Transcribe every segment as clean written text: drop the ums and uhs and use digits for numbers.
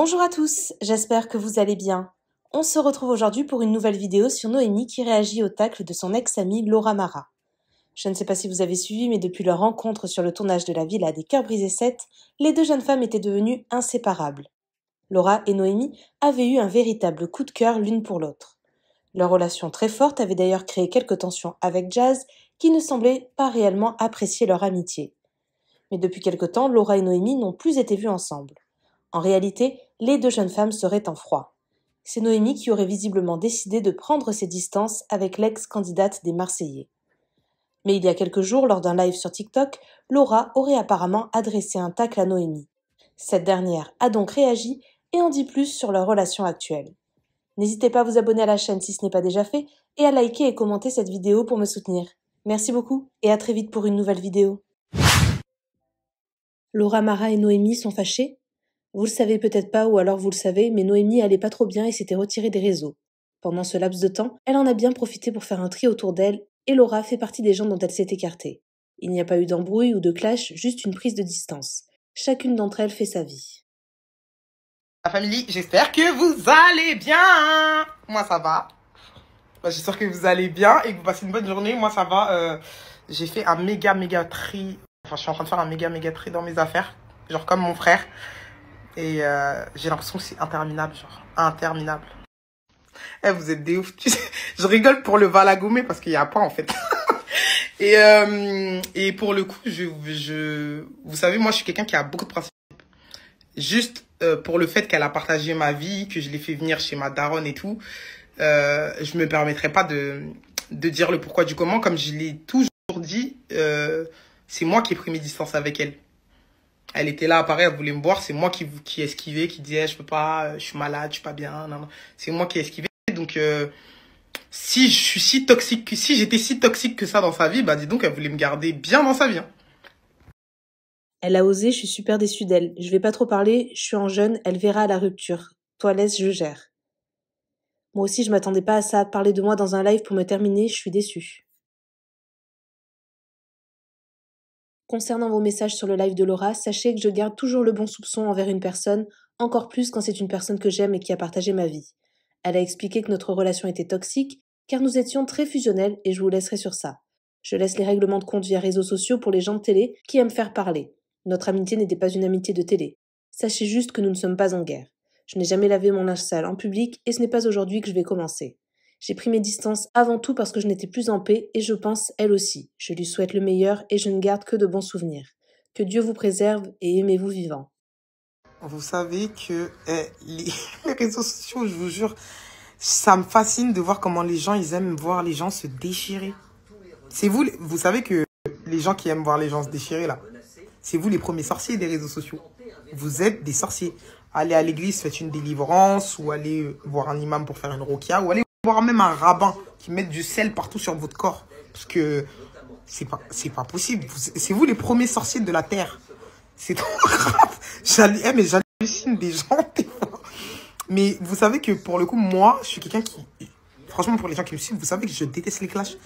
Bonjour à tous, j'espère que vous allez bien. On se retrouve aujourd'hui pour une nouvelle vidéo sur Noémie qui réagit au tacle de son ex-amie Laura Mara. Je ne sais pas si vous avez suivi, mais depuis leur rencontre sur le tournage de la Villa des Cœurs brisés 7, les deux jeunes femmes étaient devenues inséparables. Laura et Noémie avaient eu un véritable coup de cœur l'une pour l'autre. Leur relation très forte avait d'ailleurs créé quelques tensions avec Jazz, qui ne semblait pas réellement apprécier leur amitié. Mais depuis quelque temps, Laura et Noémie n'ont plus été vues ensemble. En réalité, les deux jeunes femmes seraient en froid. C'est Noémie qui aurait visiblement décidé de prendre ses distances avec l'ex-candidate des Marseillais. Mais il y a quelques jours, lors d'un live sur TikTok, Laura aurait apparemment adressé un tacle à Noémie. Cette dernière a donc réagi et en dit plus sur leur relation actuelle. N'hésitez pas à vous abonner à la chaîne si ce n'est pas déjà fait et à liker et commenter cette vidéo pour me soutenir. Merci beaucoup et à très vite pour une nouvelle vidéo. Laura Mara et Noémie sont fâchées ? Vous le savez peut-être pas ou alors vous le savez, mais Noémie allait pas trop bien et s'était retirée des réseaux. Pendant ce laps de temps, elle en a bien profité pour faire un tri autour d'elle et Laura fait partie des gens dont elle s'est écartée. Il n'y a pas eu d'embrouille ou de clash, juste une prise de distance. Chacune d'entre elles fait sa vie. La famille, j'espère que vous allez bien. Moi ça va. J'espère que vous allez bien et que vous passez une bonne journée. Moi ça va. J'ai fait un méga tri. Enfin, je suis en train de faire un méga tri dans mes affaires. Genre comme mon frère. Et j'ai l'impression que c'est interminable. Genre interminable. Eh, vous êtes des ouf. Je rigole pour le Valagomé parce qu'il n'y a pas en fait. Et pour le coup, vous savez, moi je suis quelqu'un qui a beaucoup de principes. Juste pour le fait qu'elle a partagé ma vie, que je l'ai fait venir chez ma daronne et tout, je me permettrai pas de dire le pourquoi du comment. Comme je l'ai toujours dit, c'est moi qui ai pris mes distances avec elle. Elle était là, pareil, elle voulait me voir. C'est moi qui esquivais, qui disais je peux pas, je suis malade, je suis pas bien. Non, non. C'est moi qui esquivais. Donc si je suis si toxique, si j'étais si toxique que ça dans sa vie, bah dis donc elle voulait me garder bien dans sa vie. Hein. Elle a osé, je suis super déçue d'elle. Je vais pas trop parler, je suis en jeûne, elle verra à la rupture. Toi laisse, je gère. Moi aussi, je m'attendais pas à ça. Parler de moi dans un live pour me terminer, je suis déçue. Concernant vos messages sur le live de Laura, sachez que je garde toujours le bon soupçon envers une personne, encore plus quand c'est une personne que j'aime et qui a partagé ma vie. Elle a expliqué que notre relation était toxique, car nous étions très fusionnels et je vous laisserai sur ça. Je laisse les règlements de compte via réseaux sociaux pour les gens de télé qui aiment faire parler. Notre amitié n'était pas une amitié de télé. Sachez juste que nous ne sommes pas en guerre. Je n'ai jamais lavé mon linge sale en public et ce n'est pas aujourd'hui que je vais commencer. J'ai pris mes distances avant tout parce que je n'étais plus en paix et je pense elle aussi. Je lui souhaite le meilleur et je ne garde que de bons souvenirs. Que Dieu vous préserve et aimez-vous vivant. Vous savez que les réseaux sociaux, je vous jure, ça me fascine de voir comment les gens, ils aiment voir les gens se déchirer. C'est vous savez que les gens qui aiment voir les gens se déchirer là, c'est vous les premiers sorciers des réseaux sociaux. Vous êtes des sorciers. Allez à l'église, faites une délivrance, ou allez voir un imam pour faire une rokia, ou allez voir même un rabbin qui met du sel partout sur votre corps. Parce que c'est pas possible. C'est vous les premiers sorciers de la terre. C'est trop grave. Mais j'hallucine des gens des fois. Mais vous savez que pour le coup, moi, je suis quelqu'un qui... Franchement, pour les gens qui me suivent, vous savez que je déteste les clashs.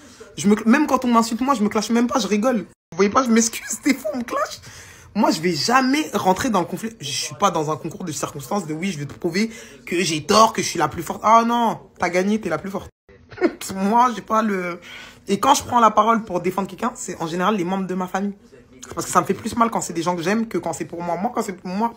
Même quand on m'insulte, moi, je me clash même pas, je rigole. Vous voyez pas, je m'excuse, des fois, on me clash. Moi, je vais jamais rentrer dans le conflit. Je suis pas dans un concours de circonstances de oui, je vais te prouver que j'ai tort, que je suis la plus forte. Ah non, t'as gagné, t'es la plus forte. Moi, j'ai pas le... Et quand je prends la parole pour défendre quelqu'un, c'est en général les membres de ma famille. Parce que ça me fait plus mal quand c'est des gens que j'aime que quand c'est pour moi. Moi, quand c'est pour moi,